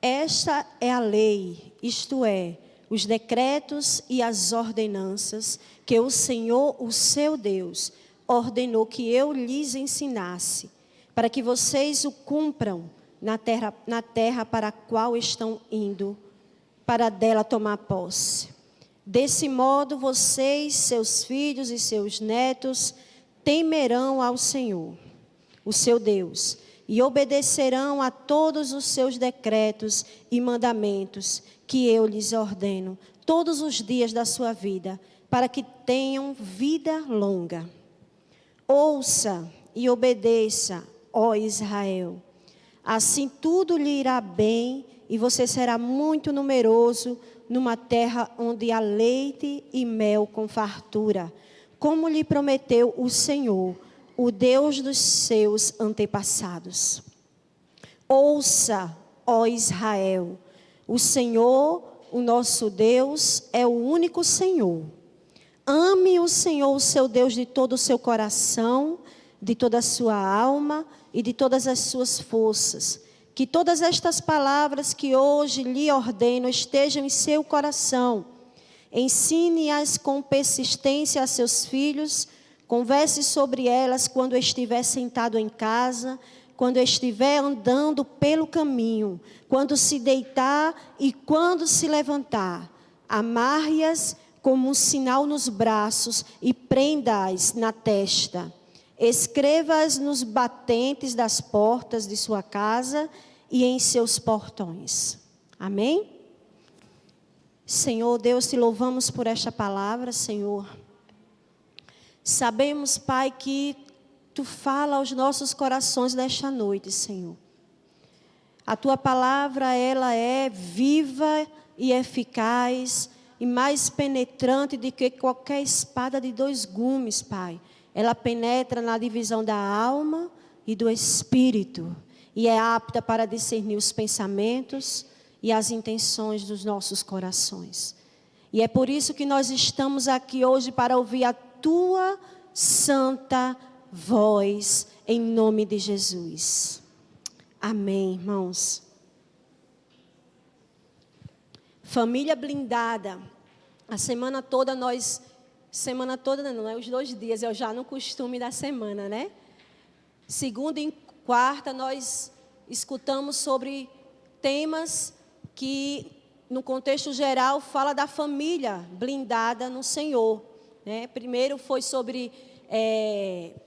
Esta é a lei, isto é, os decretos e as ordenanças que o Senhor, o seu Deus, ordenou que eu lhes ensinasse, para que vocês o cumpram na terra para a qual estão indo, para dela tomar posse. Desse modo, vocês, seus filhos e seus netos, temerão ao Senhor, o seu Deus, e obedecerão a todos os seus decretos e mandamentos que eu lhes ordeno, todos os dias da sua vida, para que tenham vida longa. Ouça e obedeça, ó Israel. Assim tudo lhe irá bem e você será muito numeroso numa terra onde há leite e mel com fartura, como lhe prometeu o Senhor, o Deus dos seus antepassados. Ouça, ó Israel, o Senhor, o nosso Deus, é o único Senhor. Ame o Senhor, o seu Deus, de todo o seu coração, de toda a sua alma e de todas as suas forças. Que todas estas palavras que hoje lhe ordeno estejam em seu coração. Ensine-as com persistência a seus filhos. Converse sobre elas quando estiver sentado em casa, quando estiver andando pelo caminho, quando se deitar e quando se levantar. Amarre-as como um sinal nos braços e prenda-as na testa. Escreva-as nos batentes das portas de sua casa e em seus portões. Amém? Senhor Deus, te louvamos por esta palavra, Senhor. Sabemos, Pai, que Tu fala aos nossos corações nesta noite, Senhor. A Tua palavra, ela é viva e eficaz e mais penetrante do que qualquer espada de 2 gumes, Pai. Ela penetra na divisão da alma e do espírito e é apta para discernir os pensamentos e as intenções dos nossos corações. E é por isso que nós estamos aqui hoje para ouvir a Tua santa voz, em nome de Jesus. Amém, irmãos. Família blindada. A semana toda nós... Semana toda não é os 2 dias, é já no costume da semana, né? Segunda e quarta nós escutamos sobre temas que, no contexto geral, fala da família blindada no Senhor, né? Primeiro foi sobre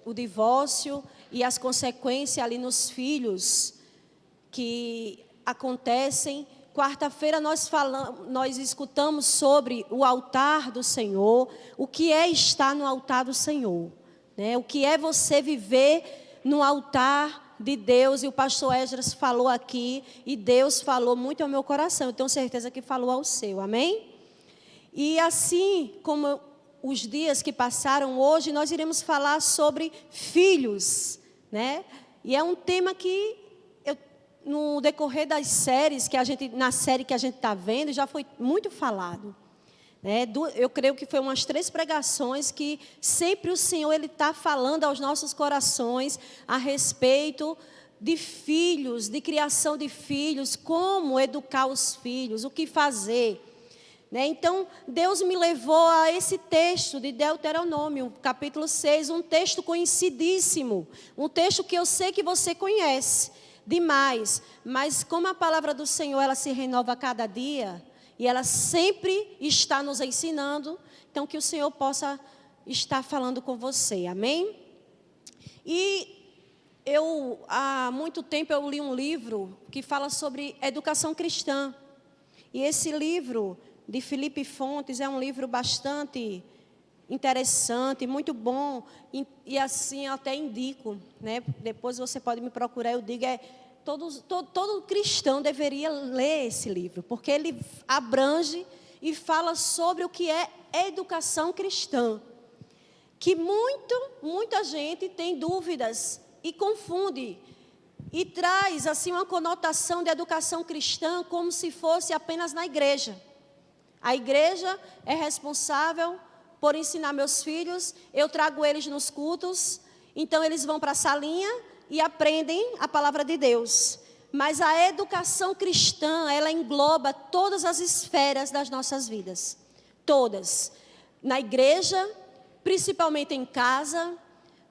o divórcio e as consequências ali nos filhos que acontecem. Quarta-feira nós escutamos sobre o altar do Senhor, o que é estar no altar do Senhor, né? O que é você viver no altar de Deus, e o pastor Esdras falou aqui, e Deus falou muito ao meu coração, eu tenho certeza que falou ao seu, amém? E assim como os dias que passaram, hoje nós iremos falar sobre filhos, né? E é um tema que no decorrer das séries na série que a gente está vendo, já foi muito falado, né? Eu creio que foi umas 3 pregações que sempre o Senhor ele está falando aos nossos corações a respeito de filhos, de criação de filhos, como educar os filhos, o que fazer, né? Então, Deus me levou a esse texto de Deuteronômio, capítulo 6, um texto conhecidíssimo, um texto que eu sei que você conhece demais, mas como a palavra do Senhor ela se renova a cada dia e ela sempre está nos ensinando, então que o Senhor possa estar falando com você, amém? E há muito tempo eu li um livro que fala sobre educação cristã, e esse livro de Felipe Fontes é um livro bastante interessante, muito bom, e assim eu até indico, né? Depois você pode me procurar, eu digo, todo cristão deveria ler esse livro, porque ele abrange e fala sobre o que é educação cristã, que muita gente tem dúvidas e confunde, e traz assim uma conotação de educação cristã como se fosse apenas na igreja. A igreja é responsável por ensinar meus filhos, eu trago eles nos cultos, então eles vão para a salinha e aprendem a palavra de Deus. Mas a educação cristã, ela engloba todas as esferas das nossas vidas. Todas. Na igreja, principalmente em casa,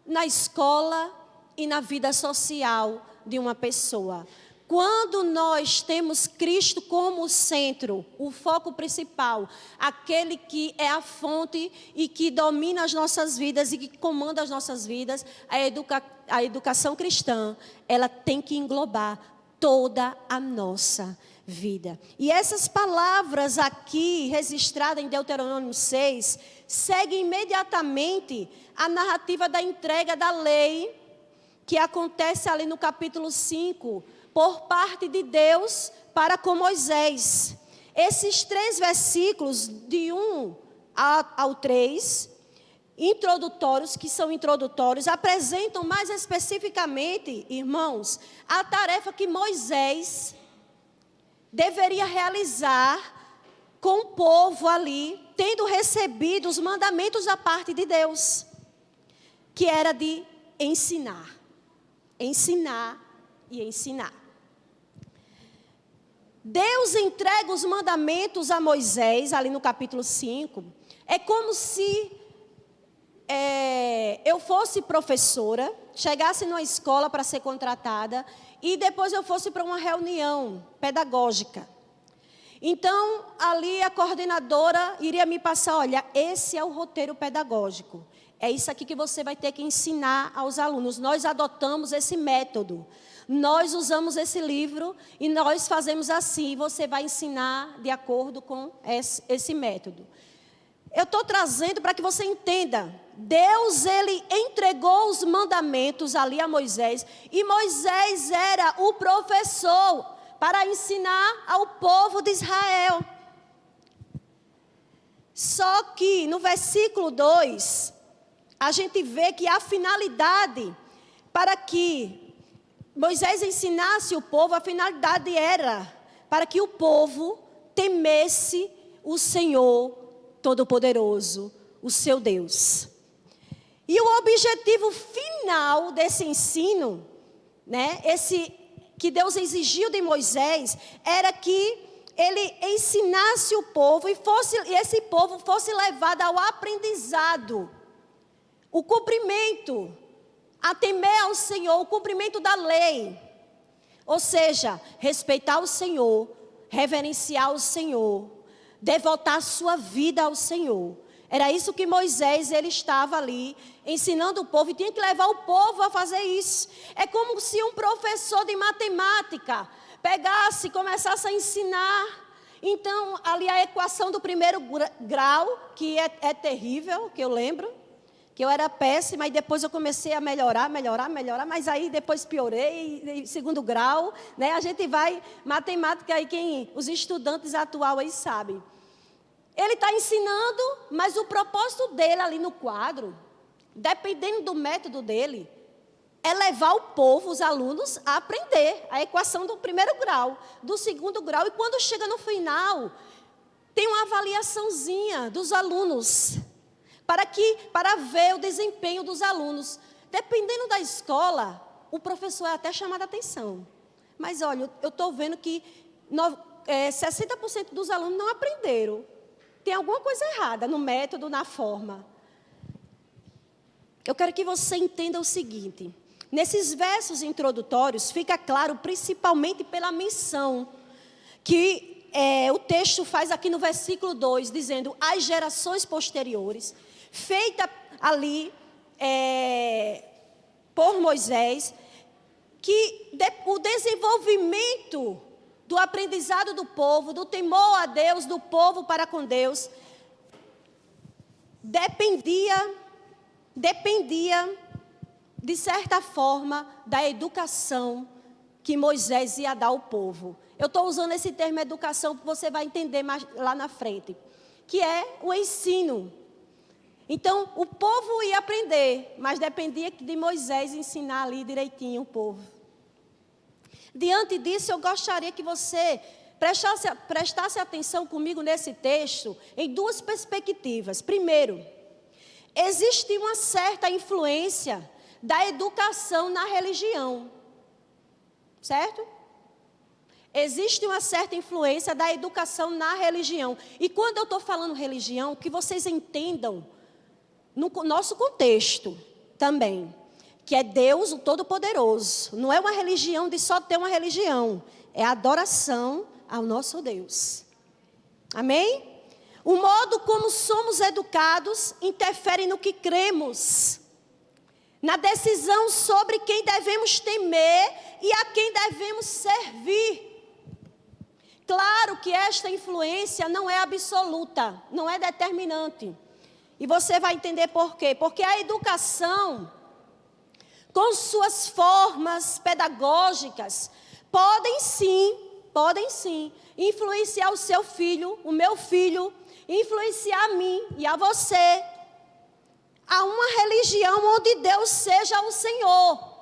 na escola e na vida social de uma pessoa. Quando nós temos Cristo como o centro, o foco principal, aquele que é a fonte e que domina as nossas vidas e que comanda as nossas vidas, a educação cristã, ela tem que englobar toda a nossa vida. E essas palavras aqui, registradas em Deuteronômio 6, seguem imediatamente a narrativa da entrega da lei, que acontece ali no capítulo 5, por parte de Deus para com Moisés. Esses 3 versículos, de 1 ao 3, introdutórios, que são introdutórios, apresentam mais especificamente, irmãos, a tarefa que Moisés deveria realizar com o povo ali, tendo recebido os mandamentos da parte de Deus, que era de ensinar. Ensinar e ensinar. Deus entrega os mandamentos a Moisés, ali no capítulo 5. É como se eu fosse professora, chegasse numa escola para ser contratada, e depois eu fosse para uma reunião pedagógica. Então, ali a coordenadora iria me passar, olha, esse é o roteiro pedagógico. É isso aqui que você vai ter que ensinar aos alunos. Nós adotamos esse método. Nós usamos esse livro e nós fazemos assim. Você vai ensinar de acordo com esse método. Eu estou trazendo para que você entenda. Deus, ele entregou os mandamentos ali a Moisés. E Moisés era o professor para ensinar ao povo de Israel. Só que no versículo 2, a gente vê que a finalidade para que Moisés ensinasse o povo, a finalidade era para que o povo temesse o Senhor Todo-Poderoso, o seu Deus. E o objetivo final desse ensino, né, esse que Deus exigiu de Moisés, era que ele ensinasse o povo e esse povo fosse levado ao aprendizado, o cumprimento, a temer ao Senhor, o cumprimento da lei. Ou seja, respeitar o Senhor, reverenciar o Senhor, devotar sua vida ao Senhor. Era isso que Moisés, ele estava ali ensinando o povo e tinha que levar o povo a fazer isso. É como se um professor de matemática pegasse e começasse a ensinar. Então, ali a equação do primeiro grau, que é terrível, que eu lembro, que eu era péssima e depois eu comecei a melhorar, mas aí depois piorei, e segundo grau, né? A gente vai, matemática aí, os estudantes atuais aí sabem. Ele está ensinando, mas o propósito dele ali no quadro, dependendo do método dele, é levar o povo, os alunos, a aprender a equação do primeiro grau, do segundo grau. E quando chega no final, tem uma avaliaçãozinha dos alunos, para ver o desempenho dos alunos. Dependendo da escola, o professor é até chamado a atenção. Mas olha, eu estou vendo que 60% dos alunos não aprenderam. Tem alguma coisa errada no método, na forma. Eu quero que você entenda o seguinte. Nesses versos introdutórios, fica claro, principalmente pela menção, que o texto faz aqui no versículo 2, dizendo, as gerações posteriores, feita ali por Moisés, que o desenvolvimento do aprendizado do povo, do temor a Deus, do povo para com Deus, dependia, de certa forma, da educação que Moisés ia dar ao povo. Eu estou usando esse termo educação, porque você vai entender mais lá na frente, que é o ensino. Então, o povo ia aprender, mas dependia de Moisés ensinar ali direitinho o povo. Diante disso, eu gostaria que você prestasse atenção comigo nesse texto em 2 perspectivas. Primeiro, existe uma certa influência da educação na religião, certo? existe uma certa influência da educação na religião. E quando eu estou falando religião, que vocês entendam, no nosso contexto também, que é Deus o Todo-Poderoso. Não é uma religião de só ter uma religião, é adoração ao nosso Deus. Amém? O modo como somos educados interfere no que cremos, na decisão sobre quem devemos temer e a quem devemos servir. Claro que esta influência não é absoluta, não é determinante. E você vai entender por quê. Porque a educação, com suas formas pedagógicas, podem sim, influenciar o seu filho, o meu filho, influenciar a mim e a você, a uma religião onde Deus seja o Senhor.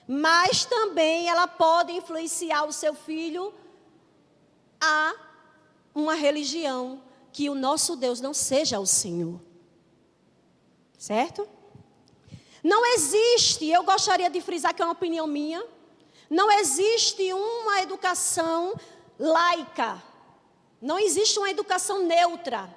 Mas também ela pode influenciar o seu filho a uma religião que o nosso Deus não seja o Senhor. Certo? Não existe, eu gostaria de frisar que é uma opinião minha, não existe uma educação laica, não existe uma educação neutra.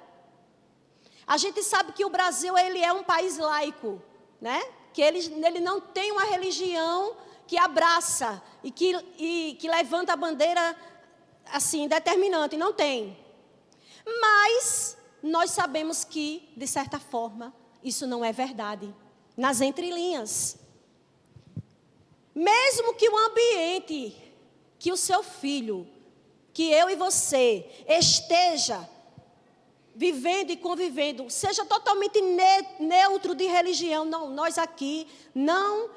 A gente sabe que o Brasil, ele é um país laico, né? Que ele não tem uma religião que abraça e que levanta a bandeira assim, determinante, não tem. Mas nós sabemos que, de certa forma, isso não é verdade. Nas entrelinhas. Mesmo que o ambiente que o seu filho, que eu e você esteja vivendo e convivendo, seja totalmente neutro de religião. Não, nós aqui não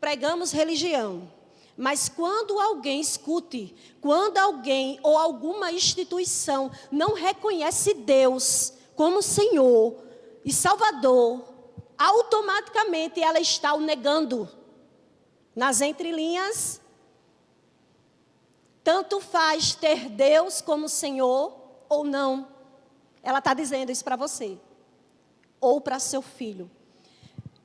pregamos religião. Mas quando alguém escute, quando alguém ou alguma instituição não reconhece Deus como Senhor e Salvador, automaticamente ela está o negando. Nas entrelinhas, tanto faz ter Deus como Senhor ou não. Ela está dizendo isso para você, ou para seu filho.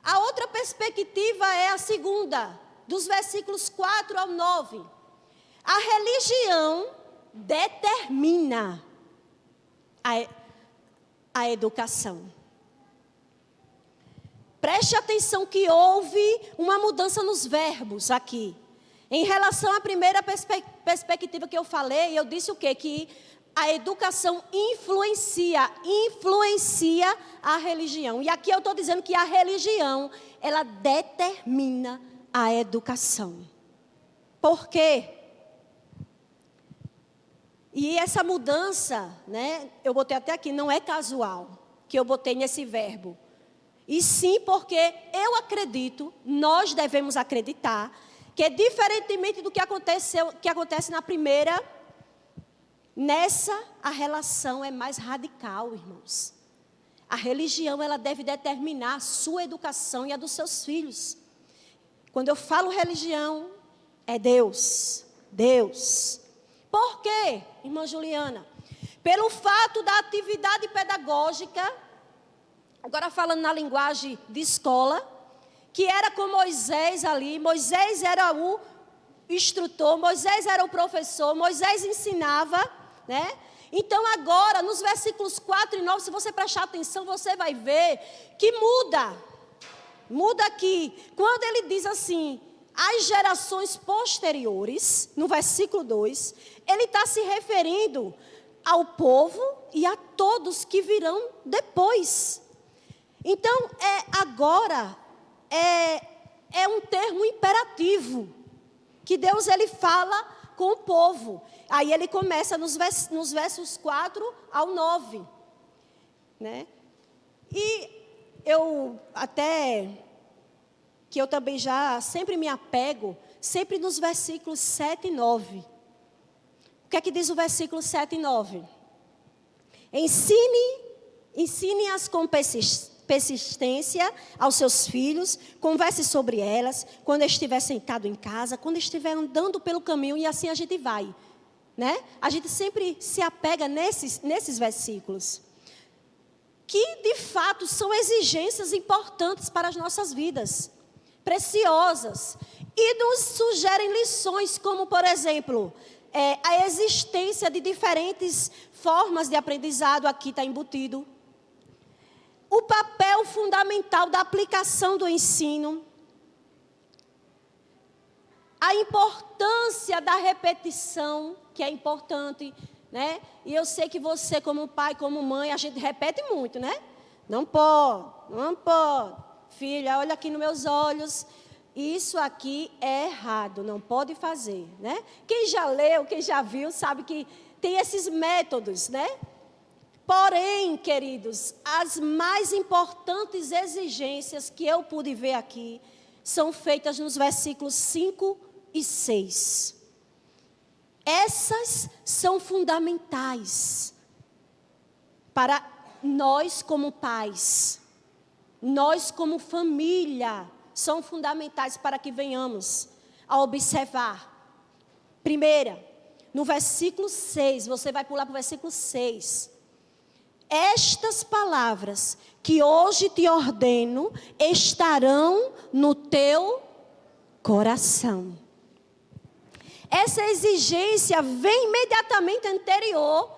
A outra perspectiva é a segunda, dos versículos 4 ao 9. A religião determina a educação. Preste atenção que houve uma mudança nos verbos aqui. Em relação à primeira perspectiva que eu falei, eu disse o quê? Que a educação influencia a religião. E aqui eu estou dizendo que a religião, ela determina a educação. Por quê? E essa mudança, né, eu botei até aqui, não é casual, que eu botei nesse verbo. E sim porque eu acredito, nós devemos acreditar, que diferentemente do que acontece na primeira, nessa a relação é mais radical, irmãos. A religião, ela deve determinar a sua educação e a dos seus filhos. Quando eu falo religião, é Deus. Deus. Por quê, irmã Juliana? Pelo fato da atividade pedagógica, agora falando na linguagem de escola, que era com Moisés ali. Moisés era o instrutor, Moisés era o professor, Moisés ensinava, né? Então agora, nos versículos 4 e 9, se você prestar atenção, você vai ver que muda aqui. Quando ele diz assim, as gerações posteriores, no versículo 2, ele está se referindo ao povo e a todos que virão depois. Então, agora é um termo imperativo, que Deus ele fala com o povo. Aí ele começa nos versos 4 ao 9. Né? E eu também já sempre me apego, sempre nos versículos 7 e 9. O que é que diz o versículo 7 e 9? Ensine-as com persistência aos seus filhos, converse sobre elas, quando estiver sentado em casa, quando estiver andando pelo caminho, e assim a gente vai. Né? A gente sempre se apega nesses versículos, que de fato são exigências importantes para as nossas vidas, preciosas, e nos sugerem lições, como por exemplo, a existência de diferentes formas de aprendizado aqui está embutido. O papel fundamental da aplicação do ensino. A importância da repetição, que é importante, né? E eu sei que você, como pai, como mãe, a gente repete muito, né? Não pode, não pode. Filha, olha aqui nos meus olhos. Isso aqui é errado, não pode fazer, né? Quem já leu, quem já viu, sabe que tem esses métodos, né? Porém, queridos, as mais importantes exigências que eu pude ver aqui são feitas nos versículos 5 e 6. Essas são fundamentais para nós como pais, nós como família, são fundamentais para que venhamos a observar. Primeira, no versículo 6, você vai pular para o versículo 6. Estas palavras que hoje te ordeno estarão no teu coração. Essa exigência vem imediatamente anterior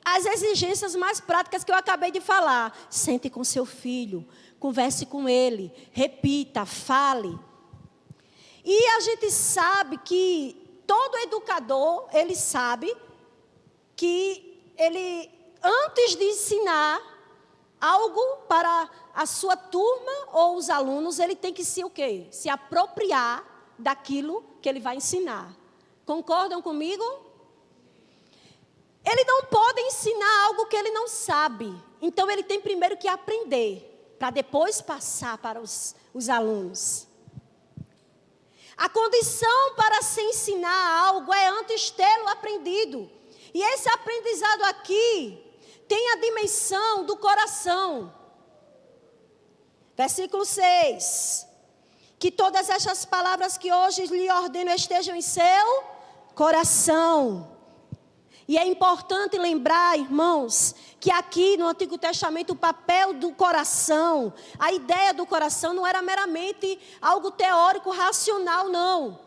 às exigências mais práticas que eu acabei de falar. Sente com seu filho, converse com ele, repita, fale. E a gente sabe que todo educador, ele sabe que ele, antes de ensinar algo para a sua turma ou os alunos, ele tem que se o quê? Se apropriar daquilo que ele vai ensinar. Concordam comigo? Ele não pode ensinar algo que ele não sabe. Então, ele tem primeiro que aprender, para depois passar para os alunos. A condição para se ensinar algo é antes tê-lo aprendido. E esse aprendizado aqui tem a dimensão do coração. Versículo 6. Que todas estas palavras que hoje lhe ordeno estejam em seu coração. E é importante lembrar, irmãos, que aqui no Antigo Testamento o papel do coração, a ideia do coração não era meramente algo teórico, racional, não.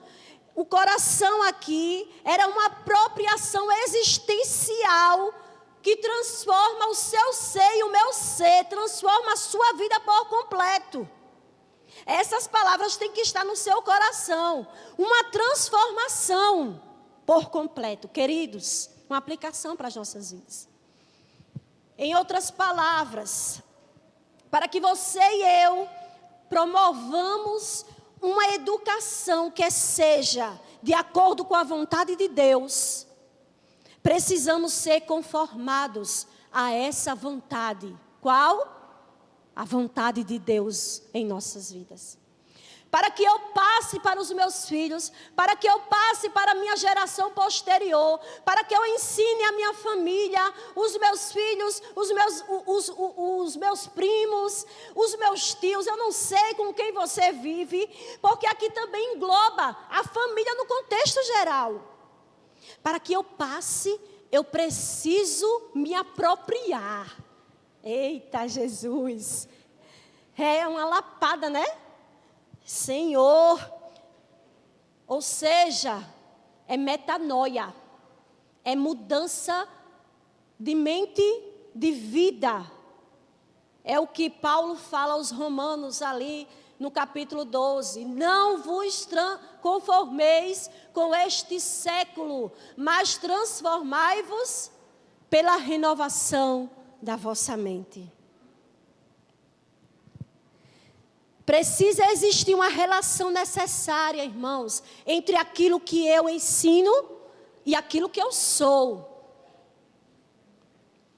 O coração aqui era uma apropriação existencial que transforma o seu ser e o meu ser, transforma a sua vida por completo. Essas palavras têm que estar no seu coração, uma transformação por completo, queridos, uma aplicação para as nossas vidas. Em outras palavras, para que você e eu promovamos uma educação que seja de acordo com a vontade de Deus, precisamos ser conformados a essa vontade. Qual? A vontade de Deus em nossas vidas. Para que eu passe para os meus filhos, para que eu passe para a minha geração posterior, para que eu ensine a minha família, os meus filhos, os meus primos, os meus tios, eu não sei com quem você vive, porque aqui também engloba a família no contexto geral. Para que eu passe, eu preciso me apropriar. Eita, Jesus! É uma lapada, né? Senhor, ou seja, é metanoia, é mudança de mente, de vida. É o que Paulo fala aos Romanos ali no capítulo 12. Não vos conformeis com este século, mas transformai-vos pela renovação da vossa mente. Precisa existir uma relação necessária, irmãos, entre aquilo que eu ensino e aquilo que eu sou.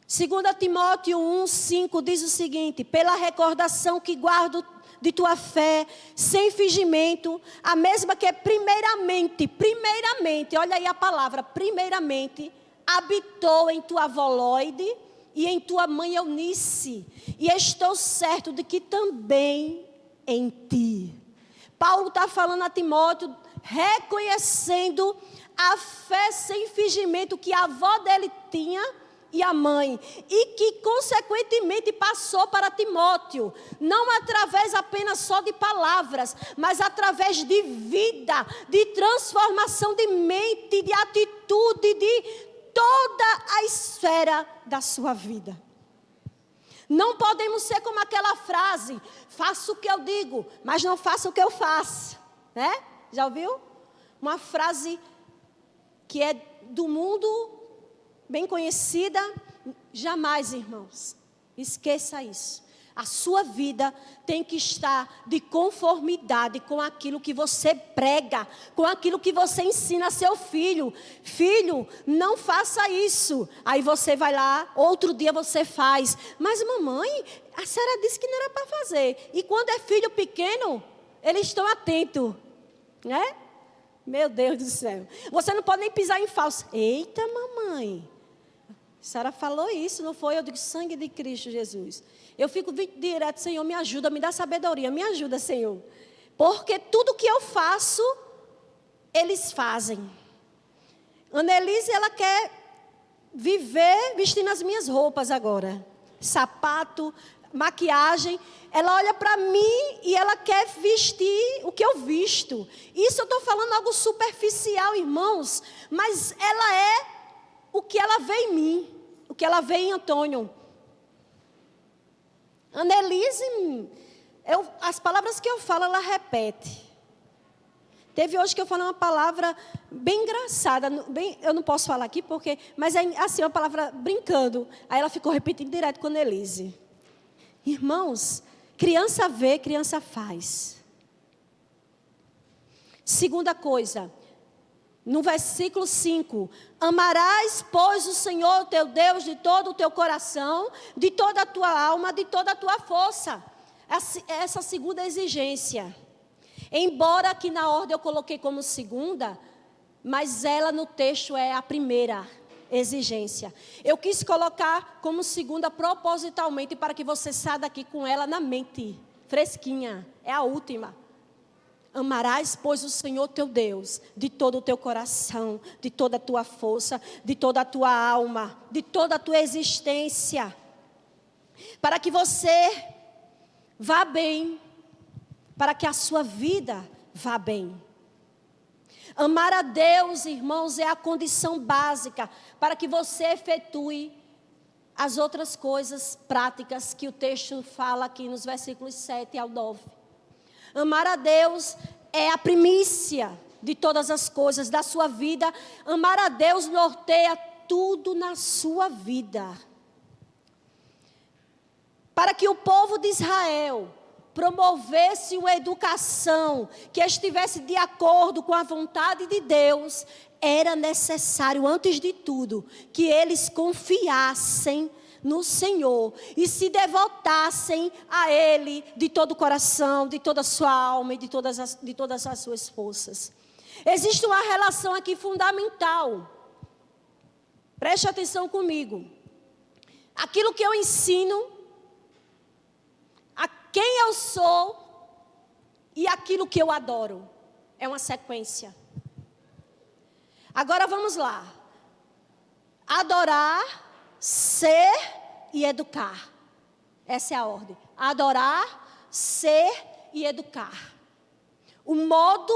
2 Timóteo 1:5 diz o seguinte: pela recordação que guardo de tua fé, sem fingimento, a mesma que é primeiramente, olha aí a palavra, primeiramente, habitou em tua avoloide e em tua mãe Eunice, e estou certo de que também em ti. Paulo está falando a Timóteo, reconhecendo a fé sem fingimento que a avó dele tinha e a mãe, e que consequentemente passou para Timóteo, não através apenas só de palavras, mas através de vida, de transformação de mente, de atitude, de toda a esfera da sua vida. Não podemos ser como aquela frase, faço o que eu digo, mas não faço o que eu faço, né? Já ouviu? Uma frase que é do mundo, bem conhecida. Jamais, irmãos, esqueça isso. A sua vida tem que estar de conformidade com aquilo que você prega, com aquilo que você ensina a seu filho. Filho, não faça isso. Aí você vai lá, outro dia você faz. Mas mamãe, a senhora disse que não era para fazer. E quando é filho pequeno, eles estão atentos, né? Meu Deus do céu. Você não pode nem pisar em falso. Eita, mamãe. A senhora falou isso, não foi? Eu digo, sangue de Cristo Jesus. Eu fico direto, Senhor, me ajuda, me dá sabedoria, me ajuda, Senhor. Porque tudo que eu faço, eles fazem. Annelise, ela quer viver vestindo as minhas roupas agora. Sapato, maquiagem. Ela olha para mim e ela quer vestir o que eu visto. Isso eu estou falando algo superficial, irmãos. Mas ela é o que ela vê em mim. O que ela vê em Antônio. Annelise, as palavras que eu falo, ela repete. Teve hoje que eu falei uma palavra bem engraçada. Eu não posso falar aqui, mas é assim, uma palavra brincando. Aí ela ficou repetindo direto com a Annelise. Irmãos, criança vê, criança faz. Segunda coisa. No versículo 5, amarás, pois, o Senhor teu Deus de todo o teu coração, de toda a tua alma, de toda a tua força. Essa segunda exigência. Embora aqui na ordem eu coloquei como segunda, mas ela no texto é a primeira exigência. Eu quis colocar como segunda propositalmente para que você saia daqui com ela na mente, fresquinha. É a última. Amarás, pois, o Senhor teu Deus, de todo o teu coração, de toda a tua força, de toda a tua alma, de toda a tua existência. Para que você vá bem, para que a sua vida vá bem. Amar a Deus, irmãos, é a condição básica para que você efetue as outras coisas práticas que o texto fala aqui nos versículos 7 ao 9. Amar a Deus é a primícia de todas as coisas da sua vida. Amar a Deus norteia tudo na sua vida. Para que o povo de Israel promovesse uma educação que estivesse de acordo com a vontade de Deus, era necessário, antes de tudo, que eles confiassem no Senhor e se devotassem a Ele de todo o coração, de toda a sua alma e de todas as suas forças. Existe uma relação aqui fundamental. Preste atenção comigo. Aquilo que eu ensino, a quem eu sou e aquilo que eu adoro. É uma sequência. Agora vamos lá. Adorar, ser e educar. Essa é a ordem. Adorar, ser e educar. O modo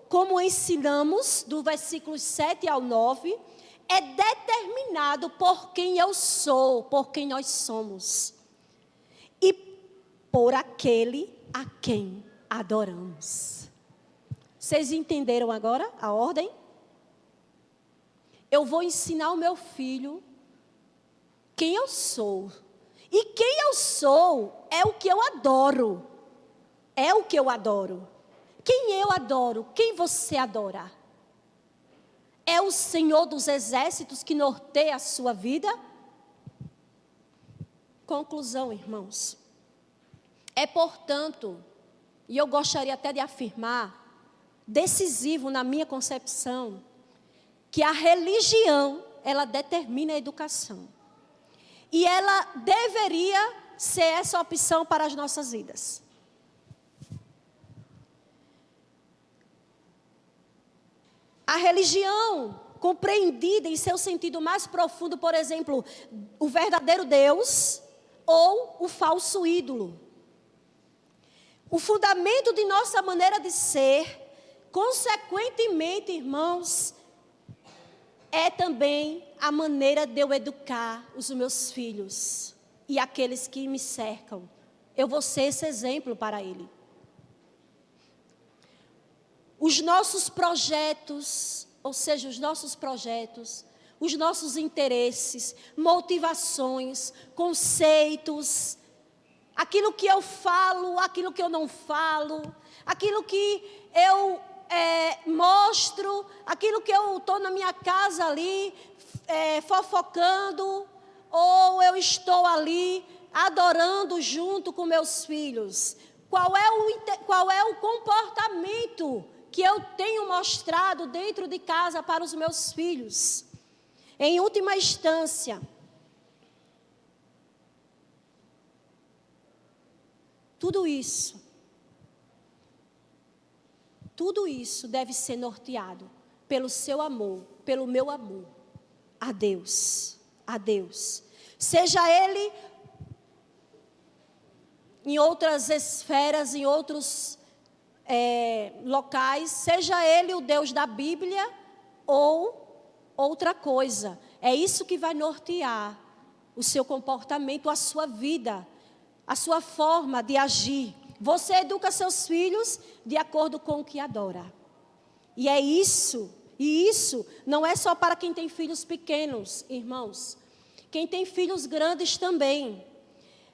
como ensinamos, do versículo 7 ao 9, é determinado por quem eu sou, por quem nós somos. E por aquele a quem adoramos. Vocês entenderam agora a ordem? Eu vou ensinar o meu filho quem eu sou. E quem eu sou é o que eu adoro. É o que eu adoro. Quem eu adoro? Quem você adora? É o Senhor dos exércitos que norteia a sua vida? Conclusão, irmãos. É, portanto, e eu gostaria até de afirmar, decisivo na minha concepção, que a religião, ela determina a educação. E ela deveria ser essa opção para as nossas vidas. A religião, compreendida em seu sentido mais profundo, por exemplo, o verdadeiro Deus ou o falso ídolo. O fundamento de nossa maneira de ser, consequentemente, irmãos, é também a maneira de eu educar os meus filhos e aqueles que me cercam. Eu vou ser esse exemplo para ele. Os nossos projetos, ou seja, os nossos interesses, motivações, conceitos, aquilo que eu falo, aquilo que eu não falo, aquilo que eu mostro, aquilo que eu estou na minha casa ali, fofocando, ou eu estou ali adorando junto com meus filhos. Qual é o comportamento que eu tenho mostrado dentro de casa para os meus filhos? Em última instância, tudo isso deve ser norteado pelo seu amor, pelo meu amor a Deus. Seja Ele em outras esferas, em outros locais, seja Ele o Deus da Bíblia ou outra coisa. É isso que vai nortear o seu comportamento, a sua vida, a sua forma de agir. Você educa seus filhos de acordo com o que adora. E isso não é só para quem tem filhos pequenos, irmãos. Quem tem filhos grandes também.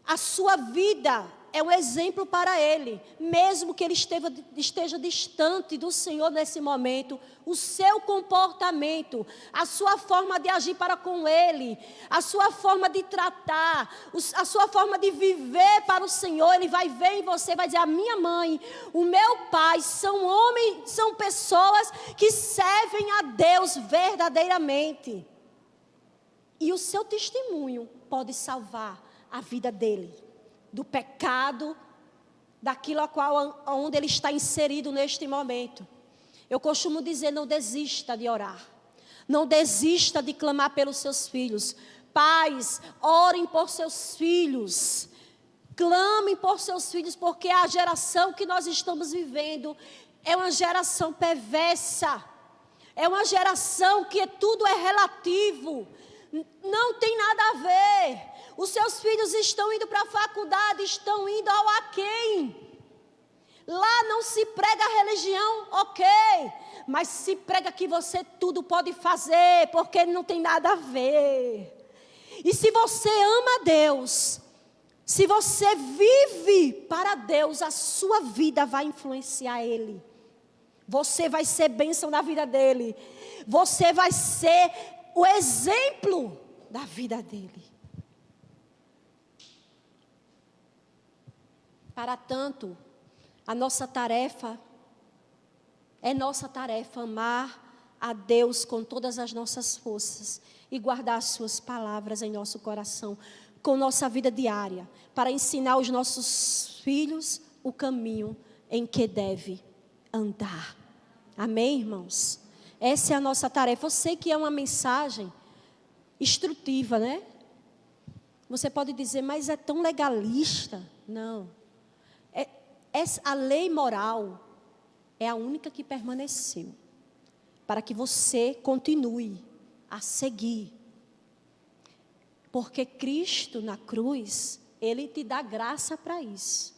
A sua vida é um exemplo para ele, mesmo que ele esteja distante do Senhor nesse momento. O seu comportamento, a sua forma de agir para com ele, a sua forma de tratar, a sua forma de viver para o Senhor, ele vai ver em você, vai dizer: a minha mãe, o meu pai são homens, são pessoas que servem a Deus verdadeiramente. E o seu testemunho pode salvar a vida dele do pecado, daquilo onde ele está inserido neste momento. Eu costumo dizer: não desista de orar, não desista de clamar pelos seus filhos. Pais, orem por seus filhos, clamem por seus filhos, porque a geração que nós estamos vivendo é uma geração perversa, é uma geração que tudo é relativo, não tem nada a ver. Os seus filhos estão indo para a faculdade, estão indo ao aquém. Lá não se prega a religião, ok. Mas se prega que você tudo pode fazer, porque não tem nada a ver. E se você ama Deus, se você vive para Deus, a sua vida vai influenciar Ele. Você vai ser bênção na vida dele. Você vai ser o exemplo da vida dele. Para tanto, é nossa tarefa amar a Deus com todas as nossas forças e guardar as suas palavras em nosso coração, com nossa vida diária, para ensinar os nossos filhos o caminho em que deve andar. Amém, irmãos? Essa é a nossa tarefa. Eu sei que é uma mensagem instrutiva, né? Você pode dizer: mas é tão legalista. Não. A lei moral é a única que permaneceu, para que você continue a seguir. Porque Cristo na cruz, Ele te dá graça para isso.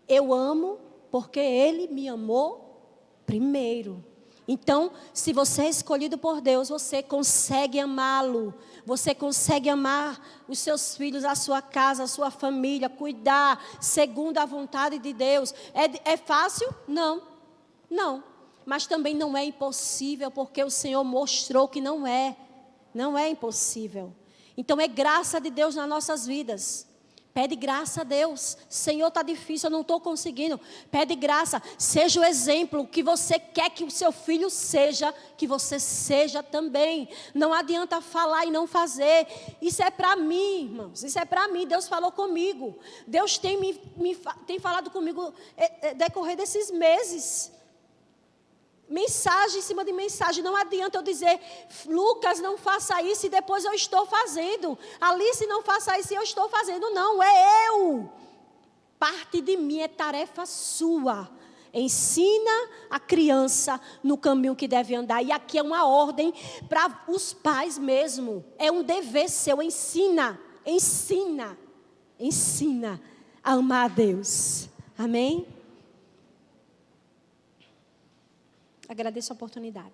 Eu amo porque Ele me amou primeiro. Então, se você é escolhido por Deus, você consegue amá-lo. Você consegue amar os seus filhos, a sua casa, a sua família, cuidar segundo a vontade de Deus. É fácil? Não. Mas também não é impossível, porque o Senhor mostrou que não é impossível. Então é graça de Deus nas nossas vidas. Pede graça a Deus. Senhor, está difícil, eu não estou conseguindo. Pede graça. Seja o exemplo que você quer que o seu filho seja, que você seja também. Não adianta falar e não fazer. Isso é para mim, irmãos. Isso é para mim. Deus falou comigo. Deus tem falado comigo decorrer desses meses. Mensagem em cima de mensagem. Não adianta eu dizer, Lucas, não faça isso e depois eu estou fazendo. Alice, não faça isso e eu estou fazendo. Não, é eu. Parte de mim é tarefa sua. Ensina a criança no caminho que deve andar. E aqui é uma ordem para os pais mesmo. É um dever seu. Ensina a amar a Deus. Amém? Agradeço a oportunidade.